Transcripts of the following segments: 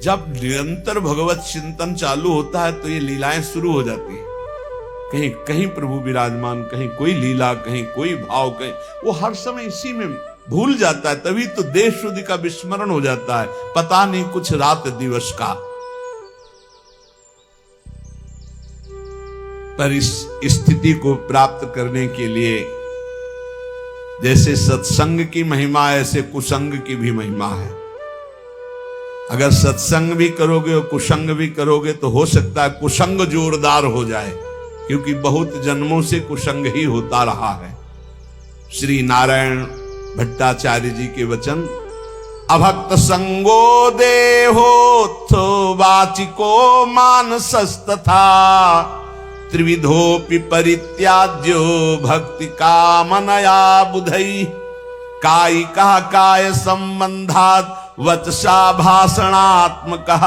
जब निरंतर भगवत चिंतन चालू होता है तो ये लीलाएं शुरू हो जाती है। कहीं कहीं प्रभु विराजमान, कहीं कोई लीला, कहीं कोई भाव, कहीं वो हर समय इसी में भूल जाता है। तभी तो देश शुद्धि का विस्मरण हो जाता है, पता नहीं कुछ रात दिवस का। पर इस स्थिति को प्राप्त करने के लिए जैसे सत्संग की महिमा ऐसे कुसंग की भी महिमा है। अगर सत्संग भी करोगे और कुसंग भी करोगे तो हो सकता है कुसंग जोरदार हो जाए, क्योंकि बहुत जन्मों से कुसंग ही होता रहा है। श्री नारायण भट्टाचार्य जी के वचन, अभक्त संगो देहोत्थो वाचिको मानसस्तथा त्रिविधोपि परित्याज्यो भक्ति कामनया बुधई कायिका काय संबंधात् वचसा भाषणात्मकः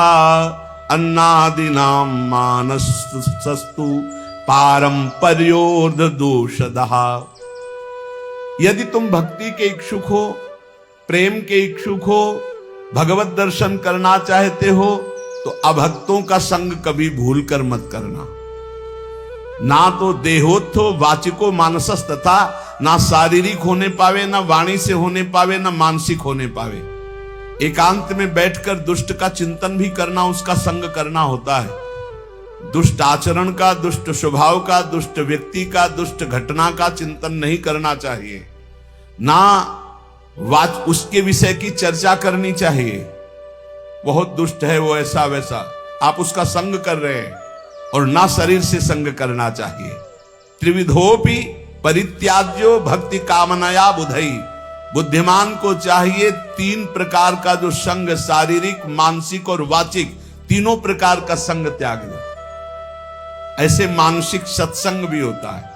अन्नादिनां मानसस्तु पारंपर्योर्ध दोषदः। यदि तुम भक्ति के इच्छुक हो, प्रेम के इच्छुक हो, भगवत दर्शन करना चाहते हो तो अभक्तों का संग कभी भूल कर मत करना। ना तो देहोत्थो वाचिको मानसस तथा, ना शारीरिक होने पावे, ना वाणी से होने पावे, ना मानसिक होने पावे। एकांत में बैठकर दुष्ट का चिंतन भी करना, उसका संग करना होता है। दुष्ट आचरण का, दुष्ट स्वभाव का, दुष्ट व्यक्ति का, दुष्ट घटना का चिंतन नहीं करना चाहिए। ना उसके विषय की चर्चा करनी चाहिए। बहुत दुष्ट है वो, ऐसा वैसा, आप उसका संग कर रहे हैं। और ना शरीर से संग करना चाहिए। त्रिविधोपि परित्याज्यो भक्ति कामनया बुधई, बुद्धिमान को चाहिए तीन प्रकार का जो संग, शारीरिक, मानसिक और वाचिक, तीनों प्रकार का संग त्याग दे। ऐसे मानसिक सत्संग भी होता है।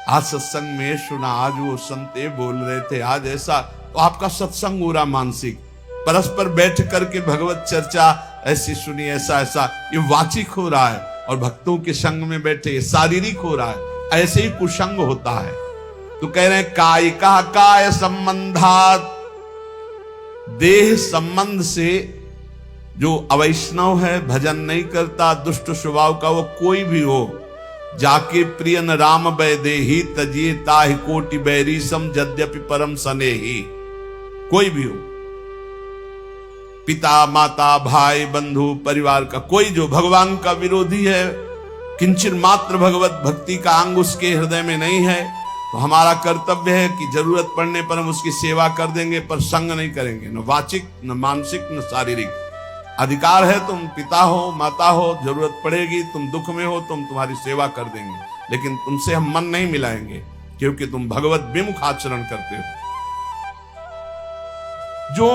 आज सत्संग में सुना, आज वो संते बोल रहे थे, आज ऐसा, तो आपका सत्संग हो रहा मानसिक, परस्पर बैठ करके भगवत चर्चा ऐसी सुनी, ऐसा ऐसा, ये वाचिक हो रहा है। और भक्तों के संग में बैठे शारीरिक हो रहा है, ऐसे ही कुसंग होता है। तो कह रहे हैं कायिका काय संबंधात, देह संबंध से जो अवैष्णव है, भजन नहीं करता, दुष्ट स्वभाव का, वो कोई भी हो, जाके प्रियन राम वैदेही तजिए ताहि कोटि बैरी सम यद्यपि परम सनेही, कोई भी हो, पिता माता भाई बंधु परिवार का कोई जो भगवान का विरोधी है, किंचित मात्र भगवत भक्ति का अंग उसके हृदय में नहीं है, तो हमारा कर्तव्य है कि जरूरत पड़ने पर हम उसकी सेवा कर देंगे, पर संग नहीं करेंगे, न वाचिक, न मानसिक, न शारीरिक। अधिकार है, तुम पिता हो, माता हो, जरूरत पड़ेगी, तुम दुख में हो, तुम्हारी सेवा कर देंगे, लेकिन तुमसे हम मन नहीं मिलाएंगे, क्योंकि तुम भगवत विमुख आचरण करते हो। जो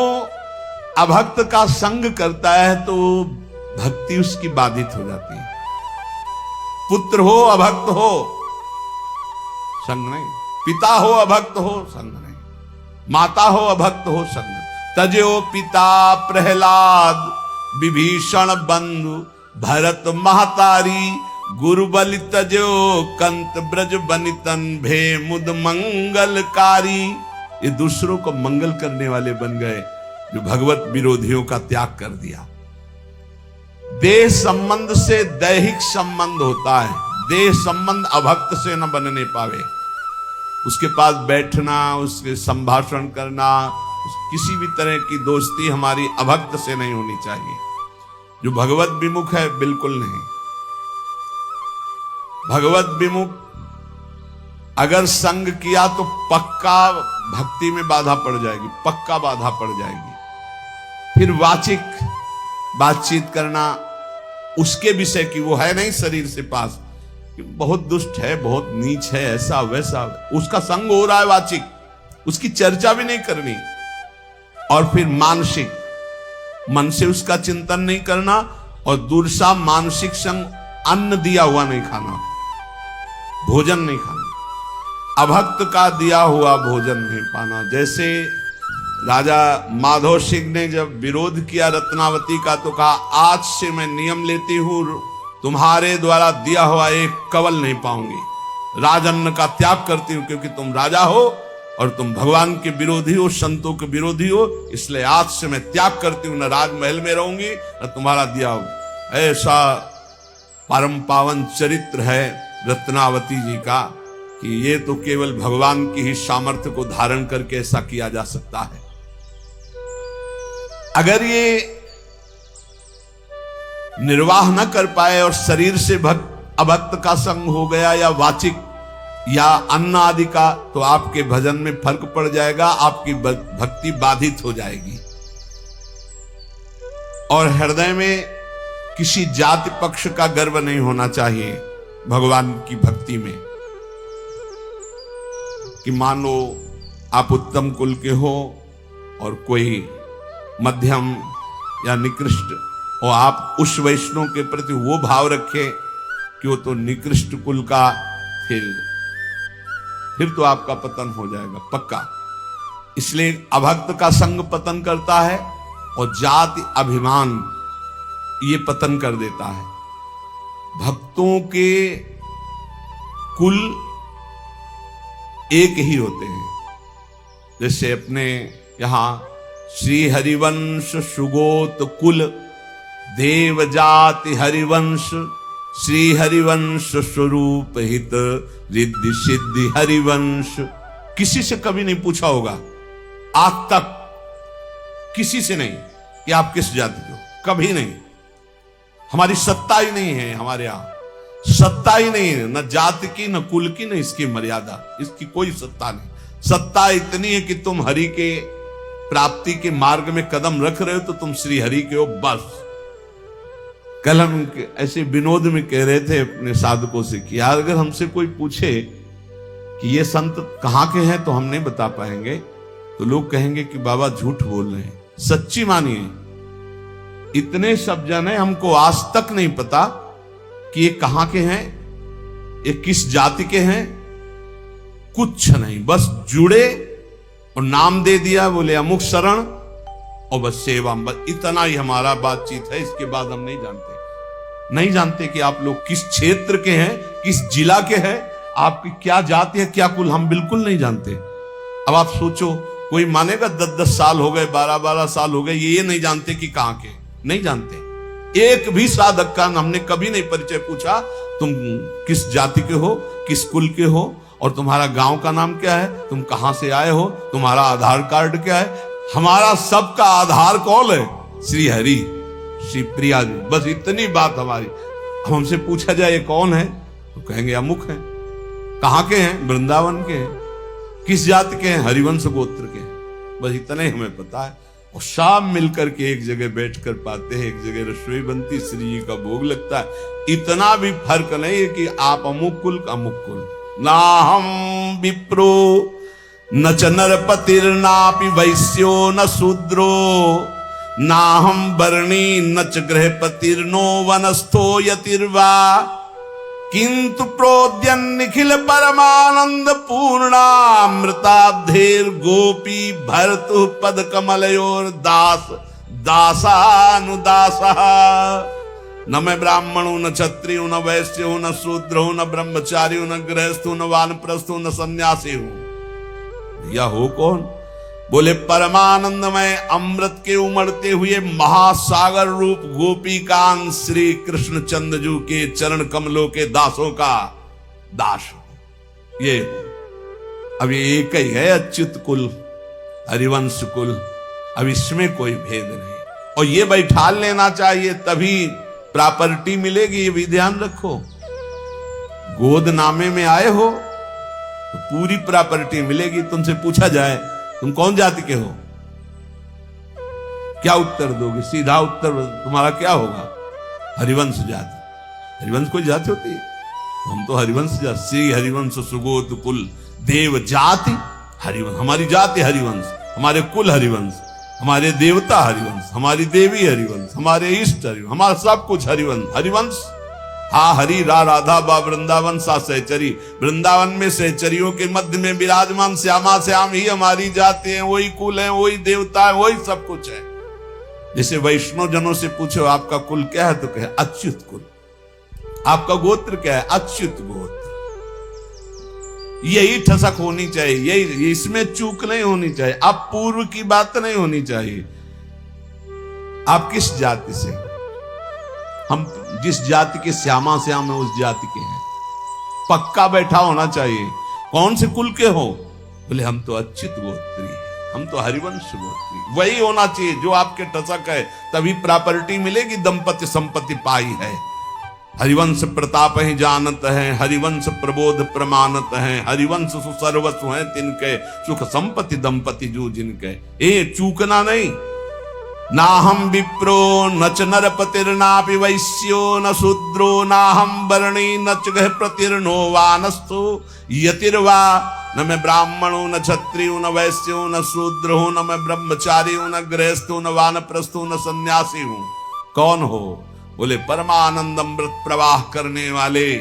अभक्त का संग करता है तो भक्ति उसकी बाधित हो जाती है। पुत्र हो अभक्त हो, संग नहीं। पिता हो अभक्त हो, संग नहीं। माता हो अभक्त हो, संग नहीं। तजो पिता प्रहलाद विभीषण बंधु भरत महतारी गुरु बलि तजो कंत ब्रज बनितन भे मुद मंगलकारी। ये दूसरों को मंगल करने वाले बन गए, जो भगवत विरोधियों का त्याग कर दिया। देह संबंध से दैहिक संबंध होता है, देह संबंध अभक्त से न बनने पावे। उसके पास बैठना, उसके संभाषण करना, किसी भी तरह की दोस्ती हमारी अभक्त से नहीं होनी चाहिए। जो भगवत विमुख है बिल्कुल नहीं। भगवत विमुख अगर संग किया तो पक्का भक्ति में बाधा पड़ जाएगी, पक्का बाधा पड़ जाएगी। फिर वाचिक बातचीत करना उसके विषय की, वो है नहीं शरीर से पास, बहुत दुष्ट है, बहुत नीच है, ऐसा वैसा, उसका संग हो रहा है वाचिक, उसकी चर्चा भी नहीं करनी। और फिर मानसिक, मन से उसका चिंतन नहीं करना, और दूसरा मानसिक संग, अन्न दिया हुआ नहीं खाना, भोजन नहीं खाना, अभक्त का दिया हुआ भोजन नहीं पाना। जैसे राजा माधव सिंह ने जब विरोध किया रत्नावती का, तो कहा आज से मैं नियम लेती हूं, तुम्हारे द्वारा दिया हुआ एक कवल नहीं पाऊंगी, राजअन्न का त्याग करती हूं, क्योंकि तुम राजा हो, और तुम भगवान के विरोधी हो, संतों के विरोधी हो, इसलिए आज से मैं त्याग करती हूं, न राजमहल में रहूंगी न तुम्हारा दिया हो। ऐसा परम पावन चरित्र है रत्नावती जी का कि ये तो केवल भगवान की ही सामर्थ्य को धारण करके ऐसा किया जा सकता है। अगर ये निर्वाह न कर पाए और शरीर से अभक्त का संग हो गया या वाचिक या अन्न आदि का, तो आपके भजन में फर्क पड़ जाएगा, आपकी भक्ति बाधित हो जाएगी। और हृदय में किसी जाति पक्ष का गर्व नहीं होना चाहिए भगवान की भक्ति में, कि मान लो आप उत्तम कुल के हो और कोई मध्यम या निकृष्ट, और आप उस वैष्णव के प्रति वो भाव रखें कि वो तो निकृष्ट कुल का, फिर तो आपका पतन हो जाएगा पक्का। इसलिए अभक्त का संग पतन करता है और जाति अभिमान ये पतन कर देता है। भक्तों के कुल एक ही होते हैं। जैसे अपने यहां श्री हरिवंश सुगोत कुल देव जाति हरिवंश श्री हरिवंश स्वरूप हित रिद्धि सिद्धि हरिवंश। किसी से कभी नहीं पूछा होगा आज तक, किसी से नहीं कि आप किस जाति के हो, कभी नहीं। हमारी सत्ता ही नहीं है, हमारे यहां सत्ता ही नहीं है, न जाति की न कुल की न इसकी मर्यादा, इसकी कोई सत्ता नहीं। सत्ता इतनी है कि तुम हरि के प्राप्ति के मार्ग में कदम रख रहे हो तो तुम श्री हरि के हो, बस। कल हम ऐसे विनोद में कह रहे थे अपने साधकों से कि यार अगर हमसे कोई पूछे कि ये संत कहां के हैं तो हम नहीं बता पाएंगे, तो लोग कहेंगे कि बाबा झूठ बोल रहे हैं। सच्ची मानिए, इतने सब जन है, हमको आज तक नहीं पता कि ये कहां के हैं, ये किस जाति के हैं, कुछ नहीं। बस जुड़े और नाम दे दिया, बोले अमुक शरण और बस सेवा, बस इतना ही हमारा बातचीत है। इसके बाद हम नहीं जानते कि आप लोग किस क्षेत्र के हैं, किस जिला के हैं, आपकी क्या जाति है, क्या कुल, हम बिल्कुल नहीं जानते। अब आप सोचो, कोई मानेगा 10-10 साल हो गए, 12-12 साल हो गए, ये नहीं जानते कि कहां के, नहीं जानते। एक भी साधक का हमने कभी नहीं परिचय पूछा, तुम किस जाति के हो, किस कुल के हो, और तुम्हारा गांव का नाम क्या है, तुम कहां से आए हो, तुम्हारा आधार कार्ड क्या है। हमारा सबका आधार कौन है? श्री हरि, श्री प्रिया जी, बस इतनी बात हमारी। हमसे पूछा जाए ये कौन है तो कहेंगे अमुक है। कहां के हैं? वृंदावन के हैं। किस जाति के हैं? हरिवंश गोत्र के हैं। बस इतना ही हमें पता है। और शाम मिलकर के एक जगह बैठकर पाते हैं, एक जगह रसोई बनती, श्री जी का भोग लगता है। इतना भी फर्क नहीं है कि आप अमुक कुल अमुक कुल। ना हम विप्रो न च नरपतिर्नापि वैश्यो न शूद्रो ना हम वर्णी न च गृहपतिर्नो वनस्थो यतिर्वा किंतु प्रोद्यन निखिल परमानंद पूर्णामृताब्धेर गोपी भर्तु पद कमलयोर दास दासानुदासा। न मैं ब्राह्मणों न क्षत्रियो न वैश्यो न शूद्रो न ब्रह्मचारी न गृहस्थो न वानप्रस्थो न सन्यासी हूं। या हो कौन? बोले परमानंदमय अमृत के उमड़ते हुए महासागर रूप गोपीकांत श्री कृष्ण चंद्रजू के चरण कमलों के दासों का दास हो। ये अब ये एक ही है अच्युत कुल, हरिवंश कुल। अब इसमें कोई भेद नहीं, और ये बैठा लेना चाहिए तभी प्रॉपर्टी मिलेगी। ये भी ध्यान रखो, गोदनामे में आए हो तो पूरी प्रॉपर्टी मिलेगी। तुमसे पूछा जाए तुम कौन जाति के हो, क्या उत्तर दोगे? सीधा उत्तर तुम्हारा क्या होगा? हरिवंश जाति। हरिवंश कोई जाति होती है? हम तो हरिवंश जाति, श्री हरिवंश सुगोत कुल देव जाति हरिवंश। हमारी जाति हरिवंश, हमारे कुल हरिवंश, हमारे देवता हरिवंश, हमारी देवी हरिवंश, हमारे इष्ट हरिवंश, हमारा सब कुछ हरिवंश। हरिवंश हा हरि रा राधा बा वृंदावन सा सहचरी। वृंदावन में सहचरियों के मध्य में विराजमान श्यामा श्याम ही हमारी जाति है, वही कुल है, वही देवता है, वही सब कुछ है। जैसे वैष्णव जनों से पूछो आपका कुल क्या है तो कहे अच्युत कुल। आपका गोत्र क्या है? अच्युत गोत्र। यही ठसक होनी चाहिए, यही, इसमें चूक नहीं होनी चाहिए। अब पूर्व की बात नहीं होनी चाहिए। आप किस जाति से? हम जिस जाति के श्यामा श्याम है उस जाति के हैं, पक्का बैठा होना चाहिए। कौन से कुल के हो? बोले हम तो अच्युत गोत्री, हम तो हरिवंश गोत्री। वही होना चाहिए जो आपके टसक है, तभी प्रॉपर्टी मिलेगी। दंपति संपत्ति पाई है, हरिवंश प्रताप ही जानत है, हरिवंश प्रबोध प्रमाणत है, हरिवंश सुसर्वस्व है तिनके, सुख संपत्ति दंपति जो जिनके। ए चूकना नहीं। ना हम विप्रो न च नरपतिर्नापि वैश्यो न शूद्रो ना हम वर्णी न च गह प्रतिर्नो वानस्थो यतिर्वा। न मैं ब्राह्मणो न क्षत्रियो न वैश्यो न शूद्र हूं, न मैं ब्रह्मचारी हूं, न गृहस्थ हूं, न वानप्रस्थ हूं, न सन्यासी हूं। कौन हो? बोले परमानंद अमृत प्रवाह करने वाले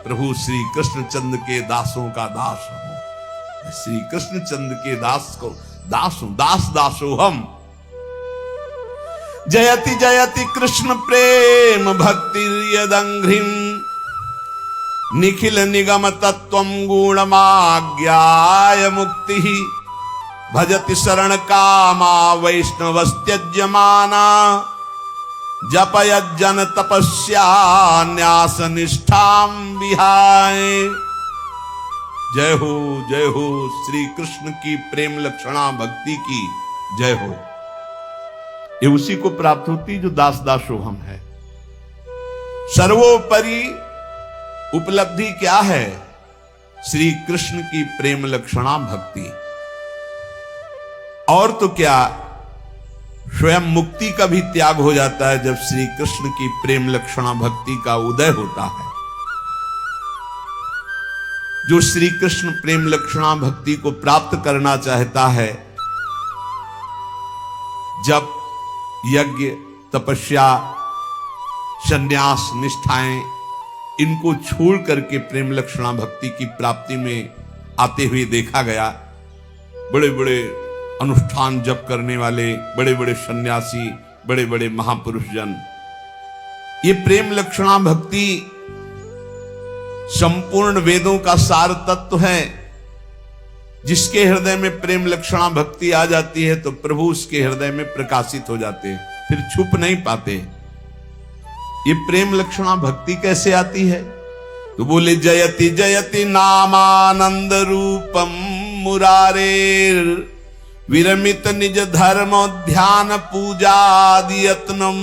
प्रभु श्री कृष्ण चंद्र के दासों का दास हूं। श्री कृष्ण चंद्र के दास को दास हूं, दास दासो हम। जयति जयति कृष्ण प्रेम भक्ति यदंघ्रिम, निखिल निगम तत्वं गुणमाज्ञाय मुक्ति। भजति शरण कामा वैष्णवस्त्यज्यमाना, जपयज्जन तपस्या न्यास निष्ठां विहाय। जय हो श्री कृष्ण की प्रेम लक्षणा भक्ति की जय हो। ये उसी को प्राप्त होती जो दास दासो हम है। सर्वोपरि उपलब्धि क्या है? श्री कृष्ण की प्रेम लक्षणा भक्ति। और तो क्या, स्वयं मुक्ति का भी त्याग हो जाता है जब श्री कृष्ण की प्रेम लक्षणा भक्ति का उदय होता है। जो श्री कृष्ण प्रेम लक्षणा भक्ति को प्राप्त करना चाहता है, जब यज्ञ तपस्या संन्यास निष्ठाएं इनको छोड़ करके प्रेम लक्षणा भक्ति की प्राप्ति में आते हुए देखा गया। बड़े बड़े अनुष्ठान जप करने वाले, बड़े बड़े सन्यासी, बड़े बड़े महापुरुष जन, ये प्रेम लक्षणा भक्ति संपूर्ण वेदों का सार तत्व है। जिसके हृदय में प्रेम लक्षणा भक्ति आ जाती है तो प्रभु उसके हृदय में प्रकाशित हो जाते हैं, फिर छुप नहीं पाते। ये प्रेम लक्षणा भक्ति कैसे आती है? तो बोले जयति जयति नामानंद रूपम मुरारेर, विरमित निज धर्म ध्यान पूजादियत्नम,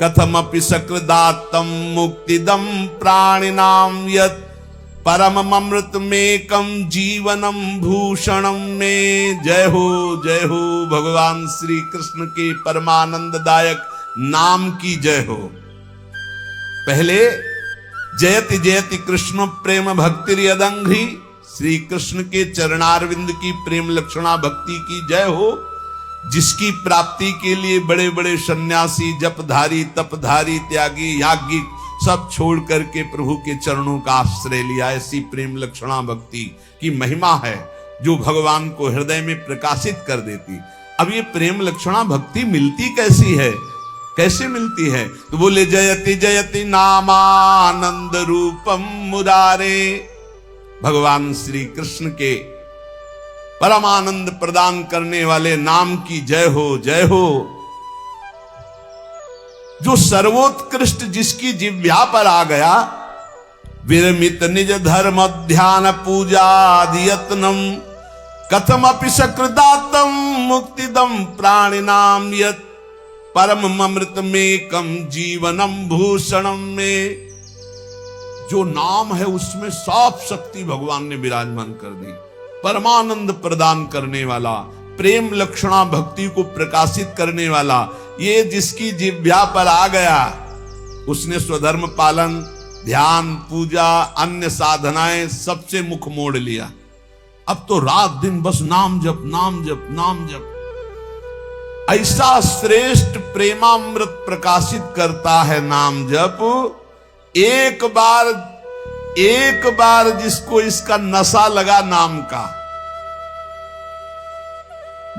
कथमपि सकृदात्तम मुक्तिदम प्राणिनाम यत्, परम अमृतमेकम जीवनम भूषणम में। जय हो भगवान श्री कृष्ण के परमानंददायक नाम की जय हो। पहले जयति जयति कृष्ण प्रेम भक्ति यदंघ्रि, श्री कृष्ण के चरणारविंद की प्रेम लक्षणा भक्ति की जय हो, जिसकी प्राप्ति के लिए बड़े बड़े सन्यासी, जपधारी, तपधारी, त्यागी, याज्ञिक सब छोड़ करके प्रभु के चरणों का आश्रय लिया। ऐसी प्रेम लक्षणा भक्ति की महिमा है जो भगवान को हृदय में प्रकाशित कर देती। अब ये प्रेम लक्षणा भक्ति मिलती कैसी है, कैसे मिलती है? तो बोले जयति जयति नामानंद रूपम मुरारे, भगवान श्री कृष्ण के परमानंद प्रदान करने वाले नाम की जय हो, जय हो। जो सर्वोत्कृष्ट जिसकी जिह्वा पर आ गया, विरमित निज धर्म ध्यान पूजादियत्नम, कथमपि सकृदातम मुक्तिदम प्राणिनाम यत्, परम अमृतमेकम जीवनम भूषणम में। जो नाम है उसमें साफ शक्ति भगवान ने विराजमान कर दी। परमानंद प्रदान करने वाला, प्रेम लक्षणा भक्ति को प्रकाशित करने वाला, ये जिसकी जिह्वा पर आ गया उसने स्वधर्म पालन, ध्यान, पूजा, अन्य साधनाएं सबसे मुख मोड़ लिया। अब तो रात दिन बस नाम जप, नाम जप, नाम जप। ऐसा श्रेष्ठ प्रेमामृत प्रकाशित करता है नाम जप। एक बार जिसको इसका नशा लगा नाम का,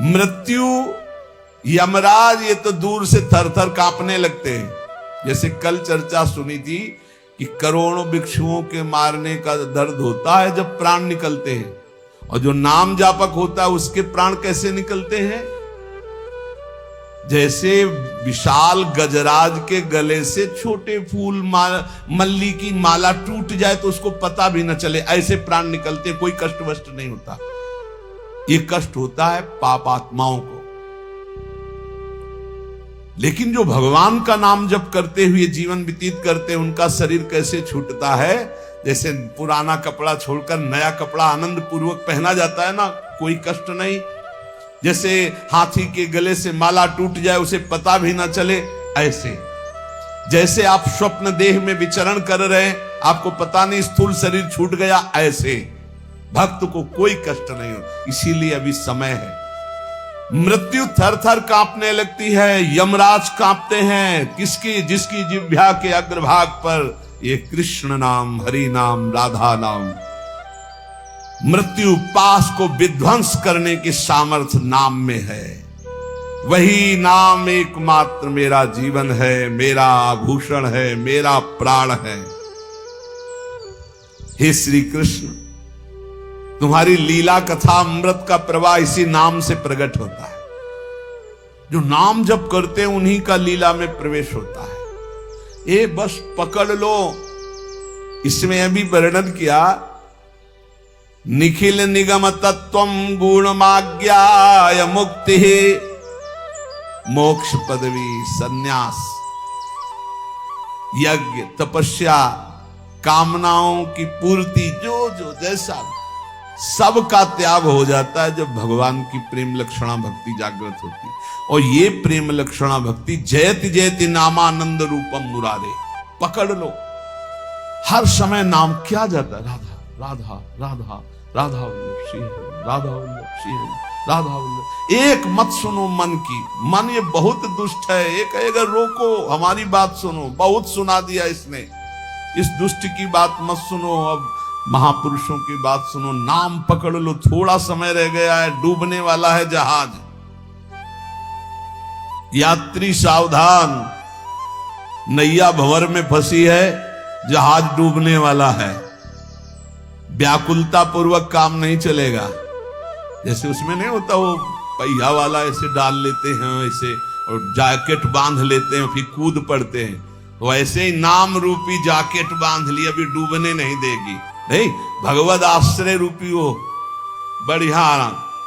मृत्यु यमराज ये तो दूर से थर थर कांपने लगते हैं। जैसे कल चर्चा सुनी थी कि करोड़ों भिक्षुओं के मारने का दर्द होता है जब प्राण निकलते हैं, और जो नाम जापक होता है उसके प्राण कैसे निकलते हैं? जैसे विशाल गजराज के गले से छोटे फूल मल्ली की माला टूट जाए तो उसको पता भी न चले, ऐसे प्राण निकलते, कोई कष्ट वष्ट नहीं होता। ये कष्ट होता है पाप आत्माओं को। लेकिन जो भगवान का नाम जप करते हुए जीवन व्यतीत करते हैं, उनका शरीर कैसे छूटता है? जैसे पुराना कपड़ा छोड़कर नया कपड़ा आनंद पूर्वक पहना जाता है ना, कोई कष्ट नहीं। जैसे हाथी के गले से माला टूट जाए उसे पता भी ना चले, ऐसे जैसे आप स्वप्न देह में विचरण कर रहे हैं, आपको पता नहीं स्थूल शरीर छूट गया, ऐसे भक्त को कोई कष्ट नहीं हो। इसीलिए अभी समय है। मृत्यु थर थर कांपने लगती है, यमराज कांपते हैं, किसकी? जिसकी जिह्वा के अग्रभाग पर ये कृष्ण नाम, हरि नाम, राधा नाम। मृत्यु पास को विध्वंस करने की सामर्थ्य नाम में है। वही नाम एकमात्र मेरा जीवन है, मेरा आभूषण है, मेरा प्राण है। हे श्री कृष्ण, तुम्हारी लीला कथा अमृत का प्रवाह इसी नाम से प्रकट होता है। जो नाम जप करते हैं उन्हीं का लीला में प्रवेश होता है। ये बस पकड़ लो। इसमें अभी वर्णन किया, निखिल निगम तत्वम गुणमाज्ञाय मुक्ति मोक्ष पदवी सन्यास। यज्ञ, तपस्या, कामनाओं की पूर्ति, जो जो जैसा सब का त्याग हो जाता है जब भगवान की प्रेम लक्षणा भक्ति जागृत होती। और ये प्रेम लक्षणा भक्ति जयति जयति नामानंद रूपम मुरारे। पकड़ लो, हर समय नाम क्या जाता है? राधा राधा राधा, राधा वल्लभ श्री हरि, राधा वल्लभ श्री हरि, राधा वल्लभ। एक मत सुनो मन की, मन ये बहुत दुष्ट है। एक अगर रोको, हमारी बात सुनो, बहुत सुना दिया इसने, इस दुष्ट की बात मत सुनो, अब महापुरुषों की बात सुनो। नाम पकड़ लो, थोड़ा समय रह गया है, डूबने वाला है जहाज। यात्री सावधान, नैया भंवर में फंसी है, जहाज डूबने वाला है। व्याकुलता पूर्वक काम नहीं चलेगा। जैसे उसमें नहीं होता वो पहिया वाला ऐसे डाल लेते हैं ऐसे, और जैकेट बांध लेते हैं, फिर कूद पड़ते हैं। वैसे ही नाम रूपी जैकेट बांध ली, अभी डूबने नहीं देगी। नहीं, भगवद आश्रय रूपी वो बढ़िया।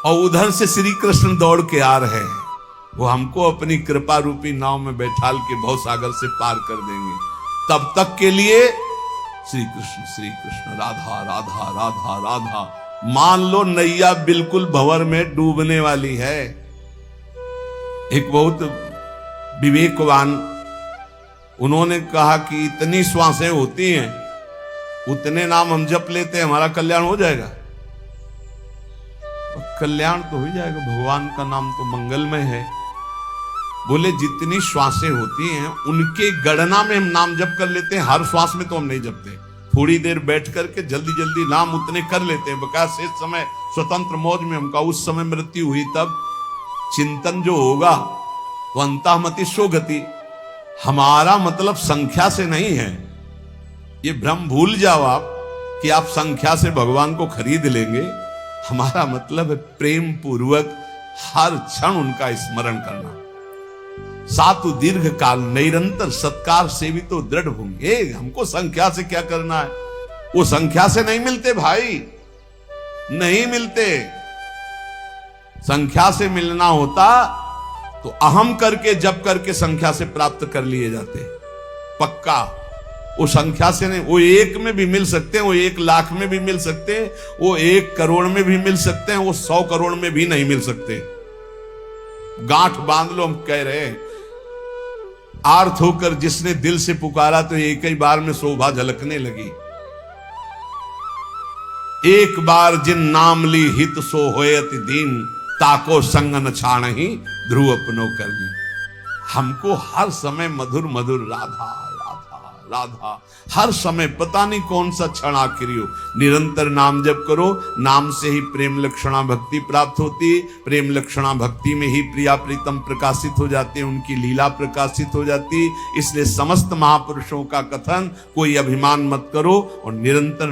और उधर से श्री कृष्ण दौड़ के आ रहे हैं, वो हमको अपनी कृपा रूपी नाव में बैठाल के भव सागर से पार कर देंगे। तब तक के लिए श्री कृष्ण, राधा राधा राधा राधा। मान लो नैया बिल्कुल भंवर में डूबने वाली है। एक बहुत विवेकवान, उन्होंने कहा कि इतनी श्वासें होती हैं, उतने नाम हम जप लेते हैं, हमारा कल्याण हो जाएगा। कल्याण तो हो जाएगा, भगवान का नाम तो मंगलमय है। बोले जितनी श्वासें होती हैं उनके गणना में हम नाम जप कर लेते हैं, हर श्वास में तो हम नहीं जपते। थोड़ी देर बैठ करके जल्दी जल्दी नाम उतने कर लेते हैं, बकाया शेष समय स्वतंत्र मौज में। हमका उस समय मृत्यु हुई तब चिंतन जो होगा तो अंतःमति सो गति। हमारा मतलब संख्या से नहीं है, ये भ्रम भूल जाओ आप कि आप संख्या से भगवान को खरीद लेंगे। हमारा मतलब है प्रेम पूर्वक हर क्षण उनका स्मरण करना। सातु दीर्घ काल निरंतर सत्कार सेवितो दृढ़ भूमि। हमको संख्या से क्या करना है? वो संख्या से नहीं मिलते भाई, नहीं मिलते। संख्या से मिलना होता तो अहम करके जप करके संख्या से प्राप्त कर लिए जाते, पक्का। वो संख्या से नहीं, वो एक में भी मिल सकते हैं, वो 1 लाख में भी मिल सकते हैं, वो 1 करोड़ में भी मिल सकते हैं, वो 100 करोड़ में भी नहीं मिल सकते। गांठ बांध लो, हम कह रहे हैं। आर्थ होकर जिसने दिल से पुकारा तो एक ही बार में शोभा झलकने लगी। एक बार जिन नाम ली हित सो होयति दीन, ताको संग न छाणहि ध्रुव अपनो करनी। हमको हर समय मधुर मधुर राधा राधा राधा। हर समय पता नहीं कौन सा क्षण आखिरी हो, निरंतर नाम जप करो। नाम से ही प्रेम लक्षणा भक्ति प्राप्त होती है। प्रेम लक्षणा भक्ति में ही प्रिया प्रीतम प्रकाशित हो जाते हैं, उनकी लीला प्रकाशित हो जाती है। इसलिए समस्त महापुरुषों का कथन, कोई अभिमान मत करो और निरंतर